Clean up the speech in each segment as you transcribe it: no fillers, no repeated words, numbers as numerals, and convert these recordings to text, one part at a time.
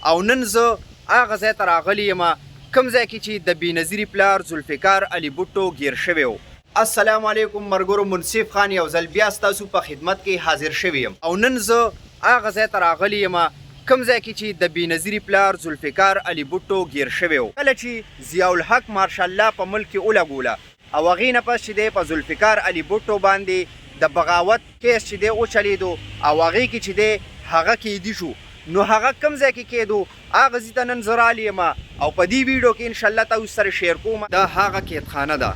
او نن زه هغه ځای ته راغلی یم کوم ځای کې چې د بېنظیري پلار ذوالفقار علي بوټو ګیر شوی و. السلام علیکم ملګرو، منصف خان یو ځل بیا ستاسو په خدمت کې حاضر شوی یم او نن زه هغه ځای ته راغلی یم کوم ځای کې چې د بېنظیري پلار ذوالفقار علي بوټو ګیر شوی و. کله چې ضیاء الحق ماشاءالله په ملک کې ولګوله او هغې نه پس چې دی په ذوالفقار علي بوټو باندې د بغاوت کیس چې دی وچلېدو او هغې کې چې دی هغه قیدي شو، نو هغه کوم ځای کې کېدو هغه ځای ته نن زه رالی یم او په دې ویډیو کې انشاءالله تاسو سره شیر کوم. دا هغه قیدخانه ده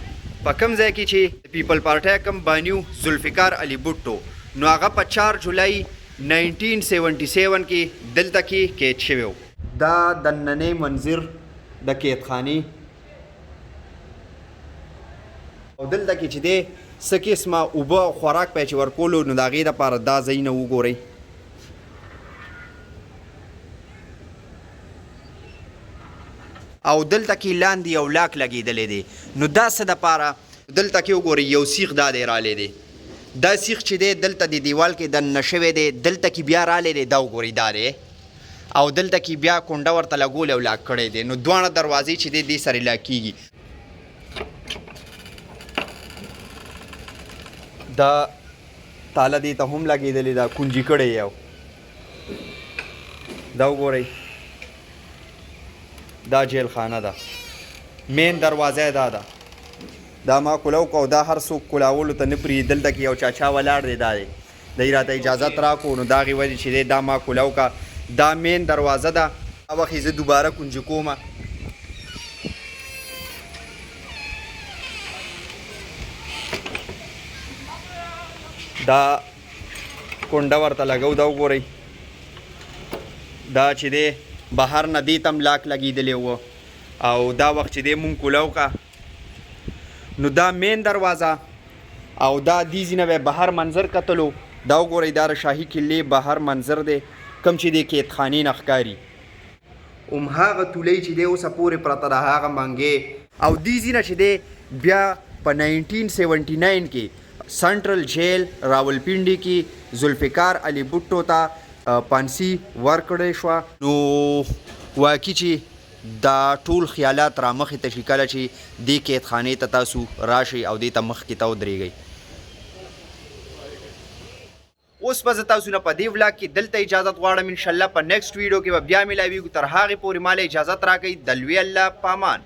په کوم ځای کې چې پیپل پارټۍ کوم بانیو ذوالفقار علي بوټو، نو هغه په 4 جولای 1977 کې دلته کې قید شوی و. دا د نننی منظر د قیدخانې او دلته کې چې دی څه قسمه اوبه او خوراک پای چې ورکولو، نو د هغې دپاره دا ځایونه وګورئ. او دلته کې لاندې یو لاک لګېدلی دی، نو دا څه دپاره دلته کې وګورئ یو سیخ دا دی رالی دی، دا سیخ چې دی دلته د دیوال کې دننه شوی دی، دلته کې بیا رالی دی، دا وګورئ دا دی او دلته کې بیا کونډه ورته لګولی او لاک کړی دی، نو دواړه دروازې چې دی دې سره لاک کېږي. دا تاله دې ته هم لګېدلې ده، کونجي کړی یو، دا وګورئ دا جیل خانه ده، مین دروازه دا ده. دا ما کولاو کو، دا هر څوک کولاولو ته نه پرېږدي. دلته کې یو چاچا ولاړ دی، دا دی دی راته اجازت راکړو، نو د هغې وجې چې دی دا ما کولاو کا. دا مین دروازه ده، هغه وخت زه دوباره کونجي کومه. دا کونډه ورته لګو، دا وګورئ دا چې دی بهر نه دې ته هم لاک لګېدلی و او دا وخت چې دی مونږ کولاو کا، نو دا مین دروازه او دا دې ځینه به بهر منظر کتلو. دا وګورئ دا د شاهي قلې بهر منظر دی کوم چې د قیدخانې نه ښکاري. هماغه تولۍ چې دی اوسه پورې پرته ده، هغه منګې او دې ځینه چې دی بیا په 1979 کې سنټرل جیل راولپنډي کې ذوالفقار علي بوټو ته پانسي ورکړی شوه. نو واقعي چې دا ټول خیالات را مخې ته شي کله چې دې قیدخانې ته تاسو راشئ او دې ته مخکې ته ودرېږئ. اوس به زه تاسو نه په دې ولاګ کې دلته اجازت غواړم. انشاءالله په نیکسټ ویډیو کې به بیا میلاویږو. تر هغې پورې ماله اجازت راکئ. د لوی الله په امان.